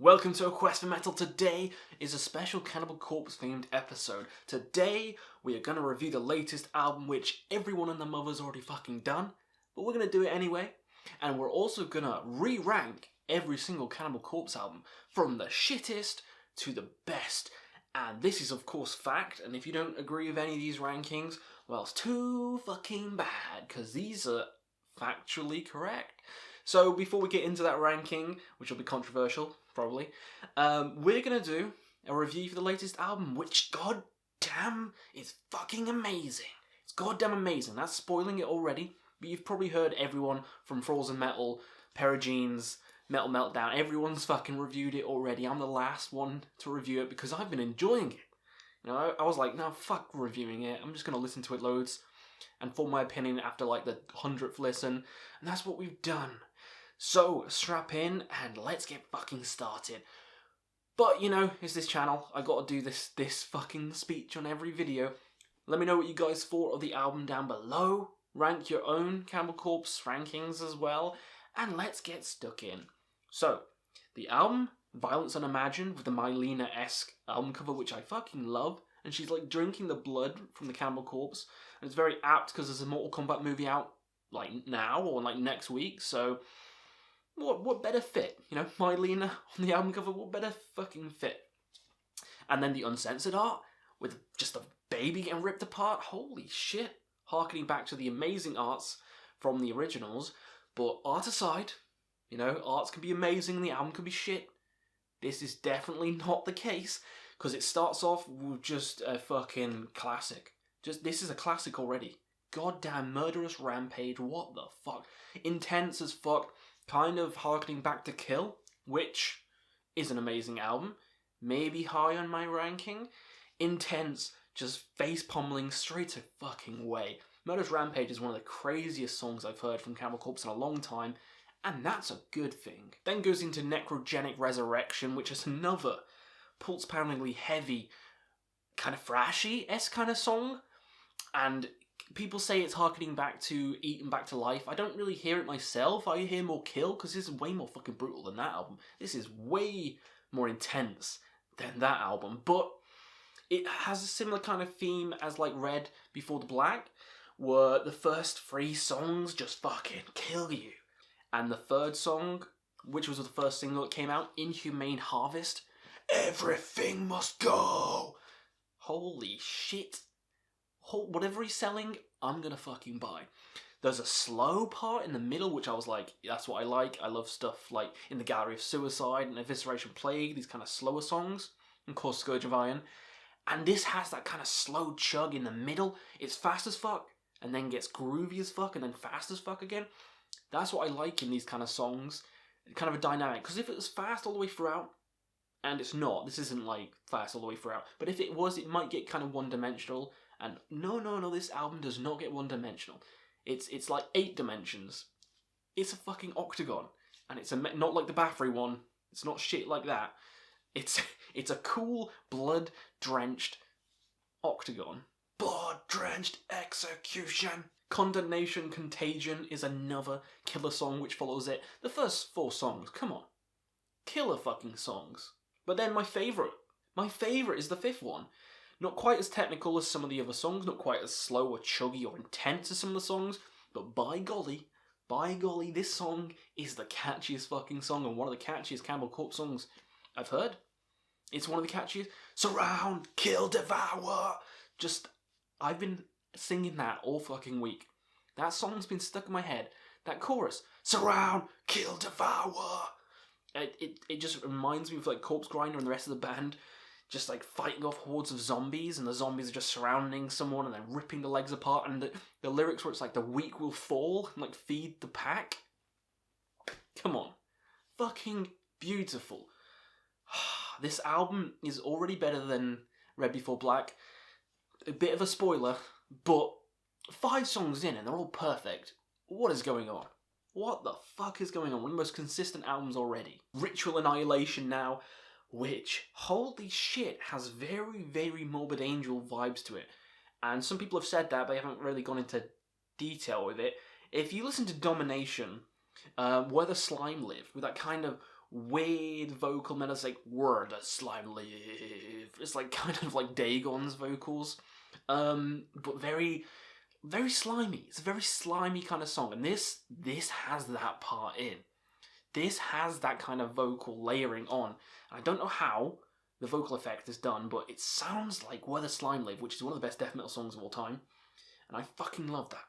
Welcome to A Quest for Metal. Today is a special Cannibal Corpse themed episode. Today we are going to review the latest album, which everyone and their mother's already fucking done, but we're going to do it anyway. And we're also going to re-rank every single Cannibal Corpse album from the shittest to the best. And this is of course fact, and if you don't agree with any of these rankings, well, it's too fucking bad, because these are factually correct. So before we get into that ranking, which will be controversial, probably, we're going to do a review for the latest album, which, goddamn, is fucking amazing. It's goddamn amazing. That's spoiling it already, but you've probably heard everyone from Frozen Metal, Perigene's, Metal Meltdown, everyone's fucking reviewed it already. I'm the last one to review it because I've been enjoying it. You know, I was like, no, fuck reviewing it. I'm just going to listen to it loads and form my opinion after like the 100th listen, and that's what we've done. So, strap in and let's get fucking started. But, you know, it's this channel. I gotta do this fucking speech on every video. Let me know what you guys thought of the album down below. Rank your own Cannibal Corpse rankings as well. And let's get stuck in. So, the album, Violence Unimagined, with the Mylena-esque album cover, which I fucking love. And she's like drinking the blood from the Cannibal Corpse. And it's very apt because there's a Mortal Kombat movie out like now or like next week. So, what better fit? You know, Mylena on the album cover, what better fucking fit? And then the uncensored art with just a baby getting ripped apart. Holy shit. Harkening back to the amazing arts from the originals. But art aside, you know, arts can be amazing and the album can be shit. This is definitely not the case, because it starts off with just a fucking classic. This is a classic already. Goddamn Murderous Rampage, what the fuck? Intense as fuck. Kind of harkening back to Kill, which is an amazing album. Maybe high on my ranking. Intense, just face pummeling straight to fucking way. Murderous Rampage is one of the craziest songs I've heard from Cannibal Corpse in a long time, and that's a good thing. Then goes into Necrogenic Resurrection, which is another pulse-poundingly heavy, kind of thrashy-esque kind of song, and people say it's harkening back to Eaten Back to Life. I don't really hear it myself. I hear more Kill, because this is way more fucking brutal than that album. This is way more intense than that album. But it has a similar kind of theme as like Red Before the Black, where the first three songs just fucking kill you. And the third song, which was the first single that came out, Inhumane Harvest, everything must go. Holy shit. Whatever he's selling, I'm gonna fucking buy. There's a slow part in the middle, which I was like, that's what I like. I love stuff like In the Gallery of Suicide and Evisceration Plague, these kind of slower songs, and of course Scourge of Iron. And this has that kind of slow chug in the middle. It's fast as fuck, and then gets groovy as fuck, and then fast as fuck again. That's what I like in these kind of songs. Kind of a dynamic. Because if it was fast all the way throughout, and it's not, this isn't like fast all the way throughout, but if it was, it might get kind of one-dimensional. And no, this album does not get one-dimensional. It's like 8 dimensions. It's a fucking octagon. And it's not like the Bathory one. It's not shit like that. It's a cool, blood-drenched octagon. Blood-drenched execution. Condemnation Contagion is another killer song which follows it. The first 4 songs, come on. Killer fucking songs. But then my favourite is the 5th one. Not quite as technical as some of the other songs, not quite as slow or chuggy or intense as some of the songs, but by golly, this song is the catchiest fucking song and one of the catchiest Cannibal Corpse songs I've heard. It's one of the catchiest. Surround, kill, devour. I've been singing that all fucking week. That song's been stuck in my head. That chorus, surround, kill, devour. It just reminds me of like Corpse Grinder and the rest of the band. Just like fighting off hordes of zombies, and the zombies are just surrounding someone and then ripping the legs apart, and the lyrics where it's like the weak will fall and like feed the pack. Come on. Fucking beautiful. This album is already better than Red Before Black. A bit of a spoiler, but 5 songs in and they're all perfect. What is going on? What the fuck is going on? One of the most consistent albums already. Ritual Annihilation now, which, holy shit, has very, very Morbid Angel vibes to it. And some people have said that, but they haven't really gone into detail with it. If you listen to Domination, Where the Slime Live, with that kind of weird vocal melodies like "Where does slime live?" It's like kind of like Dagon's vocals, but very, very slimy. It's a very slimy kind of song, and this has that part in. This has that kind of vocal layering on. I don't know how the vocal effect is done, but it sounds like Where the Slime Live, which is one of the best death metal songs of all time, and I fucking love that.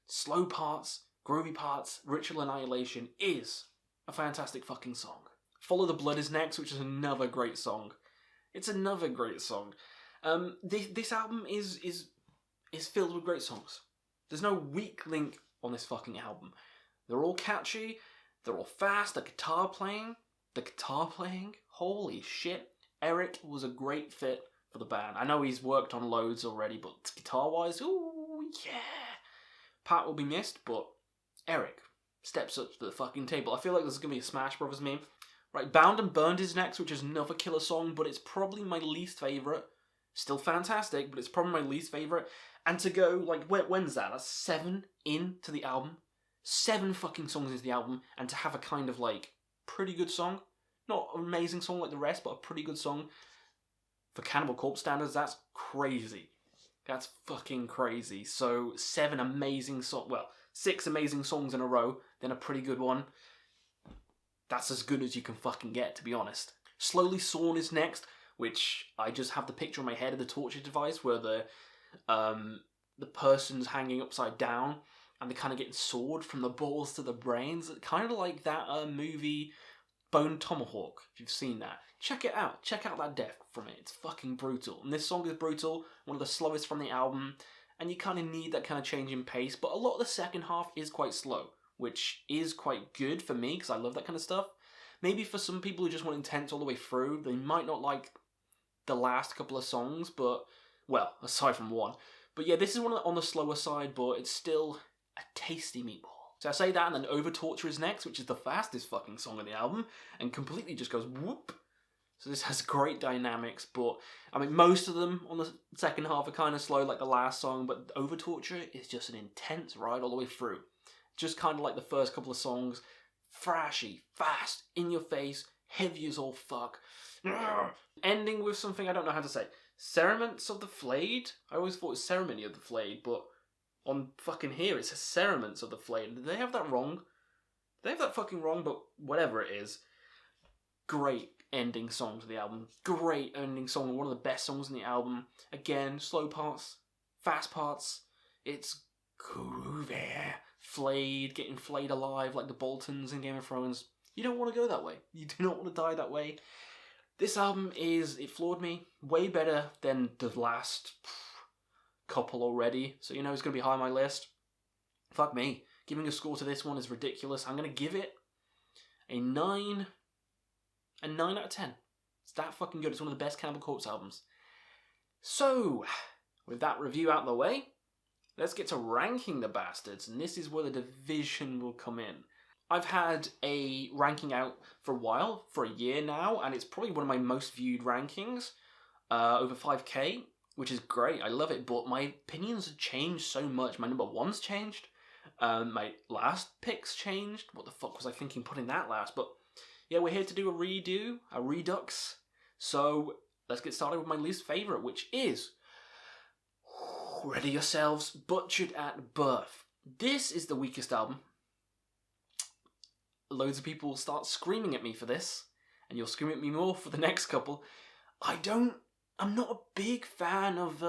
Slow parts, groovy parts, Ritual Annihilation is a fantastic fucking song. Follow the Blood is next, which is another great song. It's another great song. This album is filled with great songs. There's no weak link on this fucking album. They're all catchy, they're all fast, the guitar playing, holy shit. Eric was a great fit for the band. I know he's worked on loads already, but guitar-wise, ooh, yeah. Pat will be missed, but Eric steps up to the fucking table. I feel like there's going to be a Smash Brothers meme. Right, Bound and Burned is next, which is another killer song, but it's probably my least favourite. Still fantastic, but it's probably my least favourite. And to go, like, when's that? That's 7 into the album. 7 fucking songs into the album, and to have a kind of, like, pretty good song. Not an amazing song like the rest, but a pretty good song. For Cannibal Corpse standards, that's crazy. That's fucking crazy. So 7 amazing songs, well, 6 amazing songs in a row, then a pretty good one. That's as good as you can fucking get, to be honest. Slowly Sawn is next, which I just have the picture in my head of the torture device where the person's hanging upside down and they're kind of getting sawed from the balls to the brains. Kind of like that movie Bone Tomahawk, if you've seen that. Check it out. Check out that death from it. It's fucking brutal. And this song is brutal, one of the slowest from the album, and you kind of need that kind of change in pace, but a lot of the second half is quite slow, which is quite good for me, because I love that kind of stuff. Maybe for some people who just want intense all the way through, they might not like the last couple of songs, but, well, aside from one. But yeah, this is one on the slower side, but it's still a tasty meatball. So I say that, and then Over Torture is next, which is the fastest fucking song on the album, and completely just goes whoop. So this has great dynamics, but, I mean, most of them on the second half are kind of slow, like the last song, but Over Torture is just an intense ride all the way through. Just kind of like the first couple of songs, thrashy, fast, in your face, heavy as all fuck. Ending with something I don't know how to say. Cerements of the Flayed? I always thought it was Ceremony of the Flayed, but on fucking here it says Cerements of the Flayed. Did they have that wrong? They have that fucking wrong, but whatever it is. Great ending song to the album. Great ending song. One of the best songs in the album. Again, slow parts, fast parts. It's groovy. Flayed, getting flayed alive like the Boltons in Game of Thrones. You don't want to go that way. You do not want to die that way. This album it floored me. Way better than the last couple already. So you know it's going to be high on my list. Fuck me. Giving a score to this one is ridiculous. I'm going to give it a 9 out of 10. It's that fucking good. It's one of the best Cannibal Corpse albums. So, with that review out of the way, let's get to ranking the bastards, and this is where the division will come in. I've had a ranking out for a while, for a year now, and it's probably one of my most viewed rankings, over 5k, which is great. I love it, but my opinions have changed so much. My number one's changed. My last pick's changed. What the fuck was I thinking putting that last? But yeah, we're here to do a redux. So let's get started with my least favourite, which is, ready yourselves, Butchered at Birth. This is the weakest album. Loads of people will start screaming at me for this, and you'll scream at me more for the next couple. I'm not a big fan of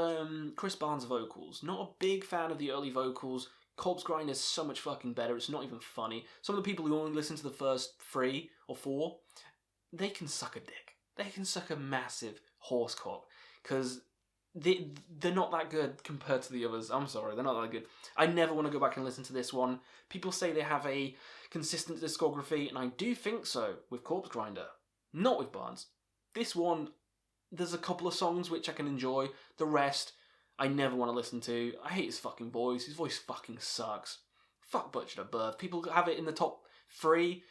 Chris Barnes' vocals. Not a big fan of the early vocals. Corpse Grind is so much fucking better, it's not even funny. Some of the people who only listen to the first 3 or 4, they can suck a dick. They can suck a massive horse cock, because they're not that good compared to the others. I'm sorry, they're not that good. I never want to go back and listen to this one. People say they have a consistent discography, and I do think so with Corpse Grinder. Not with Barnes. This one, there's a couple of songs which I can enjoy. The rest, I never want to listen to. I hate his fucking voice. His voice fucking sucks. Fuck Butchered at Birth. People have it in the top 3.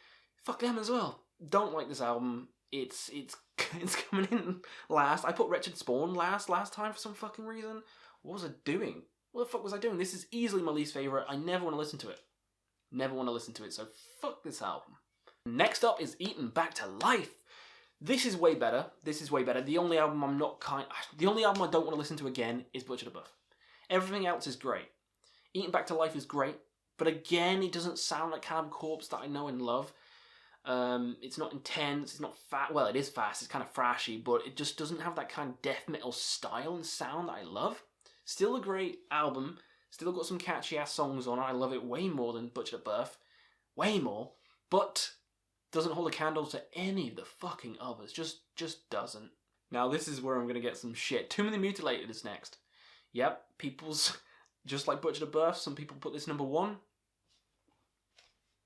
Fuck them as well. Don't like this album. It's coming in last. I put Wretched Spawn last time for some fucking reason. What was I doing? What the fuck was I doing? This is easily my least favourite. I never want to listen to it. Never want to listen to it, so fuck this album. Next up is Eaten Back to Life. This is way better. The only album I don't want to listen to again is Butchered Above. Everything else is great. Eaten Back to Life is great, but again, it doesn't sound like Cannibal Corpse that I know and love. It's not intense, it's not fast. Well, it is fast, it's kind of thrashy, but it just doesn't have that kind of death metal style and sound that I love. Still a great album, still got some catchy ass songs on it. I love it way more than Butchered at Birth. Way more. But doesn't hold a candle to any of the fucking others. Just doesn't. Now this is where I'm going to get some shit. Too Many Mutilated is next. Yep, people's... Just like Butchered at Birth, some people put this number 1.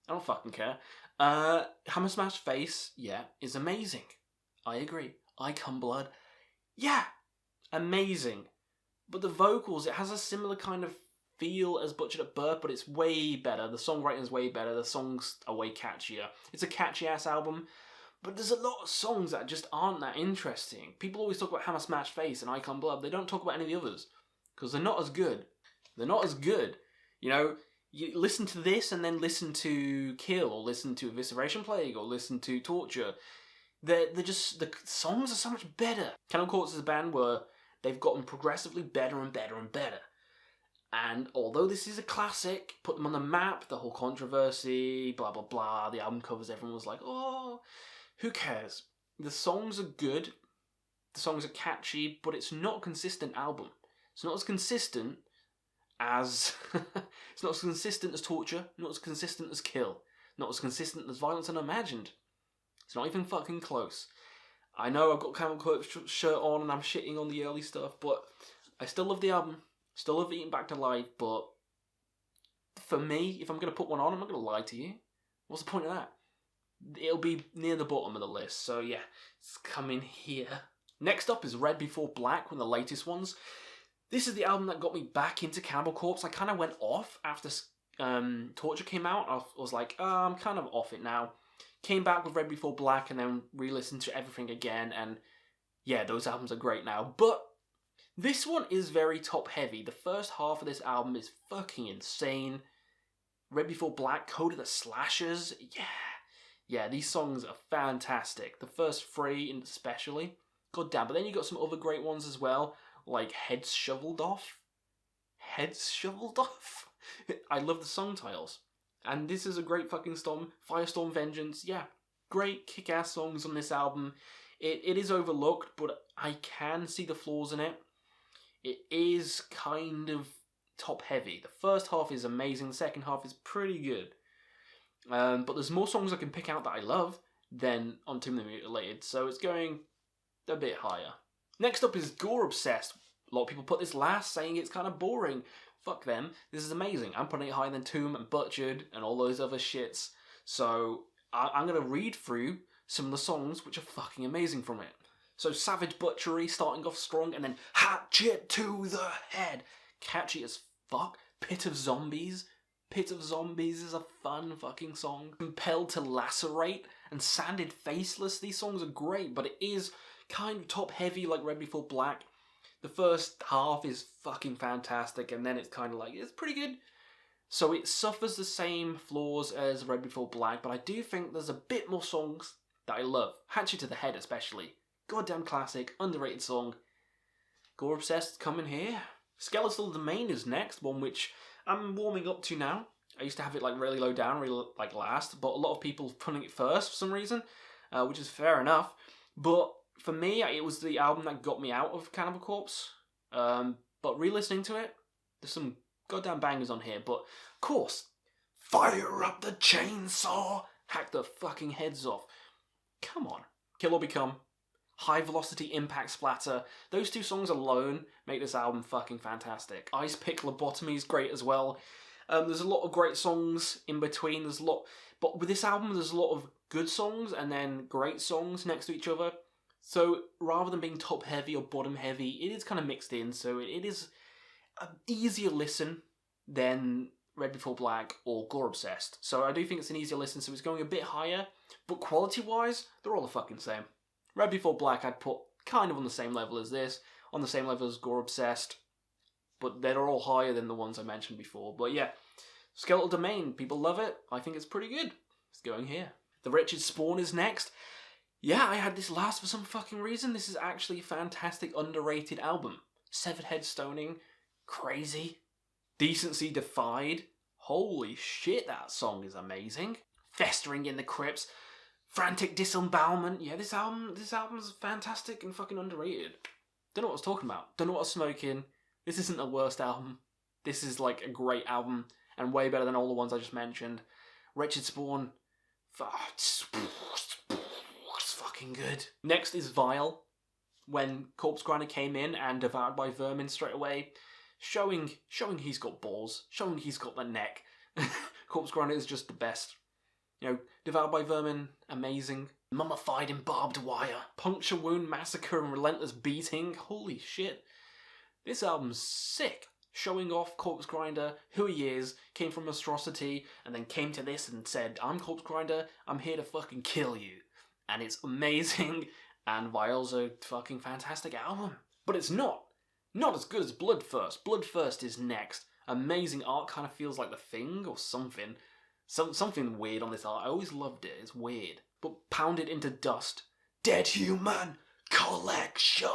I don't fucking care. Hammer Smash Face, yeah, is amazing. I agree. I Come Blood, yeah, amazing. But the vocals, it has a similar kind of feel as Butchered at Birth, but it's way better. The songwriting is way better. The songs are way catchier. It's a catchy-ass album, but there's a lot of songs that just aren't that interesting. People always talk about Hammer Smash Face and I Come Blood. They don't talk about any of the others, because they're not as good. They're not as good. You know, you listen to this and then listen to Kill, or listen to Evisceration Plague, or listen to Torture. They're just, the songs are so much better. Cannibal Corpse is a band where they've gotten progressively better and better and better. And although this is a classic, put them on the map, the whole controversy, blah blah blah, the album covers, everyone was like, oh, who cares? The songs are good, the songs are catchy, but it's not a consistent album. It's not as consistent as it's not as consistent as Torture, not as consistent as Kill, not as consistent as Violence Unimagined. It's not even fucking close. I know I've got Cannibal Corpse shirt on and I'm shitting on the early stuff, but I still love the album, still love Eaten Back to Life, but for me, if I'm going to put one on, I'm not going to lie to you. What's the point of that? It'll be near the bottom of the list, so yeah, it's coming here. Next up is Red Before Black, one of the latest ones. This is the album that got me back into Cannibal Corpse. I kind of went off after Torture came out. I was like, I'm kind of off it now. Came back with Red Before Black and then re-listened to everything again. And yeah, those albums are great now. But this one is very top-heavy. The first half of this album is fucking insane. Red Before Black, Code of the Slashers. Yeah, these songs are fantastic. The first 3 especially. God damn. But then you got some other great ones as well. Like Heads Shoveled Off. Heads Shoveled Off? I love the song titles. And this is a great fucking storm. Firestorm Vengeance, yeah. Great kick-ass songs on this album. It is overlooked, but I can see the flaws in it. It is kind of top-heavy. The first half is amazing, the second half is pretty good. But there's more songs I can pick out that I love than on Too Many Mutilated, so it's going a bit higher. Next up is Gore Obsessed. A lot of people put this last, saying it's kind of boring. Fuck them. This is amazing. I'm putting it higher than Tomb and Butchered and all those other shits. So I'm going to read through some of the songs which are fucking amazing from it. So Savage Butchery starting off strong, and then Hatchet to the Head. Catchy as fuck. Pit of Zombies. Pit of Zombies is a fun fucking song. Compelled to Lacerate and Sanded Faceless. These songs are great, but it is kind of top heavy like Red Before Black. The first half is fucking fantastic, and then it's kind of like, it's pretty good. So it suffers the same flaws as Red Before Black, but I do think there's a bit more songs that I love. Hatchet to the Head especially. Goddamn classic, underrated song. Gore Obsessed coming here. Skeletal Domain is next, one which I'm warming up to now. I used to have it like really low down, really like last, but a lot of people putting it first for some reason, which is fair enough. But for me, it was the album that got me out of Cannibal Corpse. But re-listening to it, there's some goddamn bangers on here. But, of course, Fire Up the Chainsaw, Hack the fucking heads off. Come on. Kill or Become, High Velocity Impact Splatter. Those 2 songs alone make this album fucking fantastic. Ice Pick Lobotomy is great as well. There's a lot of great songs in between. There's a lot, but with this album, there's a lot of good songs and then great songs next to each other. So rather than being top heavy or bottom heavy, it is kind of mixed in. So it is an easier listen than Red Before Black or Gore Obsessed. So I do think it's an easier listen. So it's going a bit higher, but quality wise, they're all the fucking same. Red Before Black I'd put kind of on the same level as this, on the same level as Gore Obsessed, but they're all higher than the ones I mentioned before. But yeah, Skeletal Domain, people love it. I think it's pretty good. It's going here. The Wretched Spawn is next. Yeah, I had this last for some fucking reason. This is actually a fantastic, underrated album. Severed Head Stoning, crazy. Decency Defied, holy shit, that song is amazing. Festering in the Crypts, Frantic Disembowelment. Yeah, this album's fantastic and fucking underrated. Don't know what I was talking about. Don't know what I was smoking. This isn't the worst album. This is like a great album and way better than all the ones I just mentioned. Wretched Spawn, it's fucking good. Next is Vile. When Corpse Grinder came in and Devoured by Vermin straight away, showing he's got balls, showing he's got the neck. Corpse Grinder is just the best. You know, Devoured by Vermin, amazing. Mummified in Barbed Wire, Puncture Wound Massacre and Relentless Beating. Holy shit. This album's sick. Showing off Corpse Grinder, who he is, came from Monstrosity, and then came to this and said, I'm Corpse Grinder, I'm here to fucking kill you. And it's amazing, and Vile's a fucking fantastic album. But it's not as good as Bloodthirst. Bloodthirst is next. Amazing art, kind of feels like The Thing or something. Something weird on this art. I always loved it, it's weird. But Pounded into Dust. Dead Human Collection.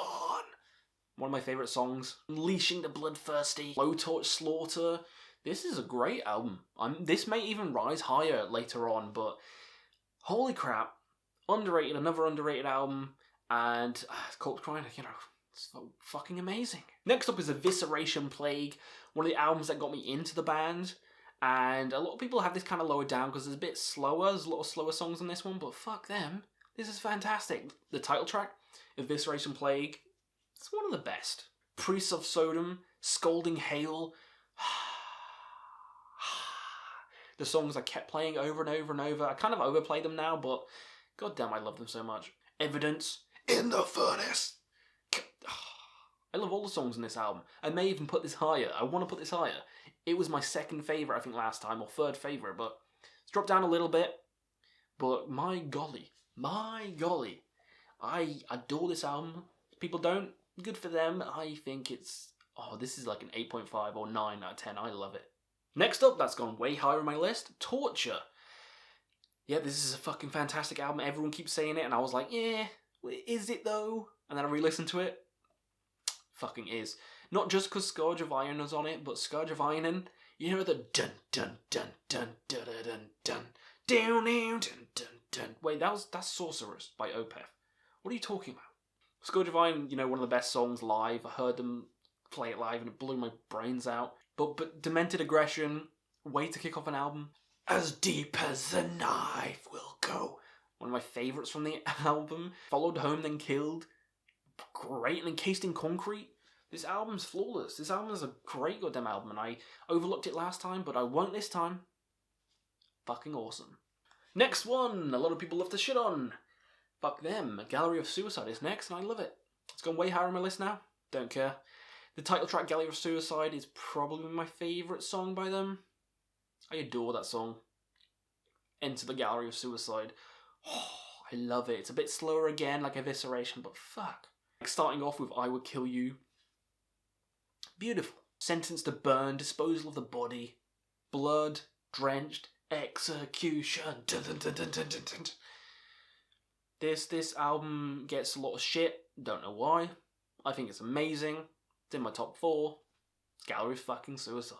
One of my favourite songs. Unleashing the Bloodthirsty. Blowtorch Slaughter. This is a great album. This may even rise higher later on, but holy crap. Underrated, another underrated album. And Corpse Grinder, you know, it's fucking amazing. Next up is Evisceration Plague. One of the albums that got me into the band. And a lot of people have this kind of lowered down because it's a bit slower. There's a lot of slower songs on this one, but fuck them. This is fantastic. The title track, Evisceration Plague, it's one of the best. Priests of Sodom, Scalding Hail. The songs I kept playing over and over and over. I kind of overplay them now, but goddamn, I love them so much. Evidence, In the Furnace. I love all the songs in this album. I may even put this higher. I want to put this higher. It was my second favourite, I think, last time, or third favourite, but it's dropped down a little bit. But my golly, I adore this album. People don't. Good for them. I think it's... Oh, this is like an 8.5 or 9 out of 10. I love it. Next up, that's gone way higher on my list, Torture. Yeah, this is a fucking fantastic album. Everyone keeps saying it, and I was like, yeah, is it though? And then I re-listened to it. Fucking is. Not just because Scourge of Iron is on it, but Scourge of Iron, you know the dun dun dun dun dun dun dun dun down down dun dun dun. Wait, that's Sorceress by Opeth. What are you talking about? Scourge of Iron, you know, one of the best songs live. I heard them play it live and it blew my brains out. But Demented Aggression, way to kick off an album. As Deep as the Knife Will Go. One of my favourites from the album. Followed Home Then Killed. Great. And Encased in Concrete. This album's flawless. This album is a great goddamn album, and I overlooked it last time, but I won't this time. Fucking awesome. Next one, a lot of people love to shit on. Fuck them. Gallery of Suicide is next, and I love it. It's gone way higher on my list now. Don't care. The title track, Gallery of Suicide, is probably my favourite song by them. I adore that song. Enter the Gallery of Suicide. Oh, I love it. It's a bit slower again, like Evisceration, but fuck. Starting off with I Would Kill You. Beautiful. Sentence to Burn, Disposal of the Body, Blood, Drenched, Execution. Dun, dun, dun, dun, dun, dun, dun. This album gets a lot of shit. Don't know why. I think it's amazing. It's in my top 4. Gallery of fucking Suicide.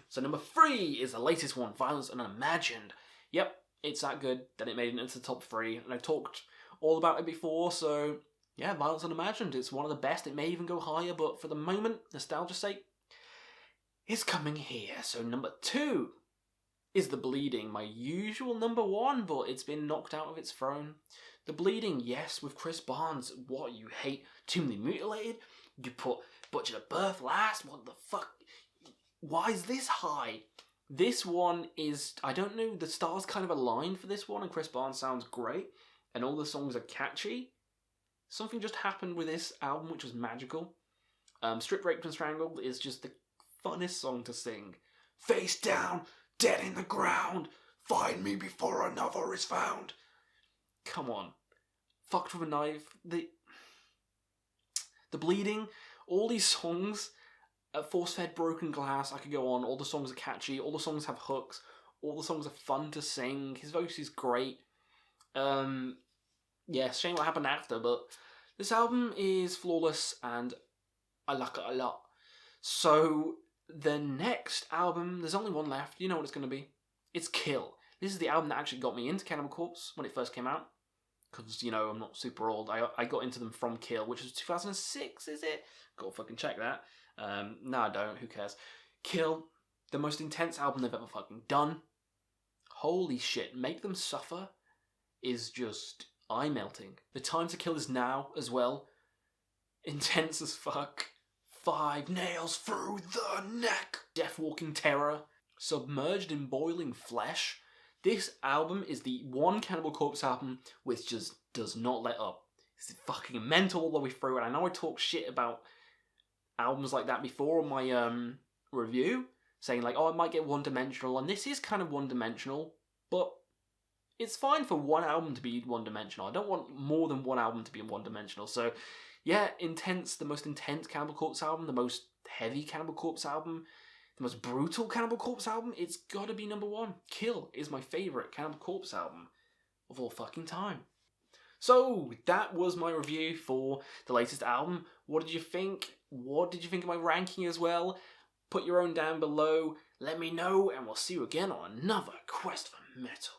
So number 3 is the latest one, Violence Unimagined. Yep, it's that good that it made it into the top 3. And I talked all about it before, so... Yeah, Violence Unimagined, it's one of the best. It may even go higher, but for the moment, nostalgia's sake, it's coming here. So number 2 is The Bleeding, my usual number 1, but it's been knocked out of its throne. The Bleeding, yes, with Chris Barnes. What, you hate Tombly Mutilated? You put Butchered at Birth last? What the fuck? Why is this high? This one is, I don't know, the stars kind of aligned for this one, and Chris Barnes sounds great, and all the songs are catchy. Something just happened with this album which was magical. Stripped, Raped and Strangled is just the funnest song to sing. Face down, dead in the ground, find me before another is found. Come on. Fucked with a Knife, the Bleeding, all these songs, Force-Fed Broken Glass, I could go on, all the songs are catchy, all the songs have hooks, all the songs are fun to sing, his voice is great. Yeah, shame what happened after, but this album is flawless and I like it a lot. So the next album, there's only one left. You know what it's going to be. It's Kill. This is the album that actually got me into Cannibal Corpse when it first came out. Because, you know, I'm not super old. I got into them from Kill, which was 2006, is it? Gotta fucking check that. No, I don't. Who cares? Kill, the most intense album they've ever fucking done. Holy shit. Make Them Suffer is just eye-melting. The Time to Kill is now as well. Intense as fuck. 5 nails through the neck. Death-walking terror. Submerged in boiling flesh. This album is the one Cannibal Corpse album which just does not let up. It's fucking mental all the way through, and I know I talked shit about albums like that before on my review, saying like, oh, it might get one-dimensional, and this is kind of one-dimensional, but it's fine for one album to be one-dimensional. I don't want more than one album to be one-dimensional, so yeah, intense, the most intense Cannibal Corpse album, the most heavy Cannibal Corpse album, the most brutal Cannibal Corpse album, it's gotta be number one. Kill is my favourite Cannibal Corpse album of all fucking time. So, that was my review for the latest album. What did you think? What did you think of my ranking as well? Put your own down below, let me know, and we'll see you again on another Quest for Metal.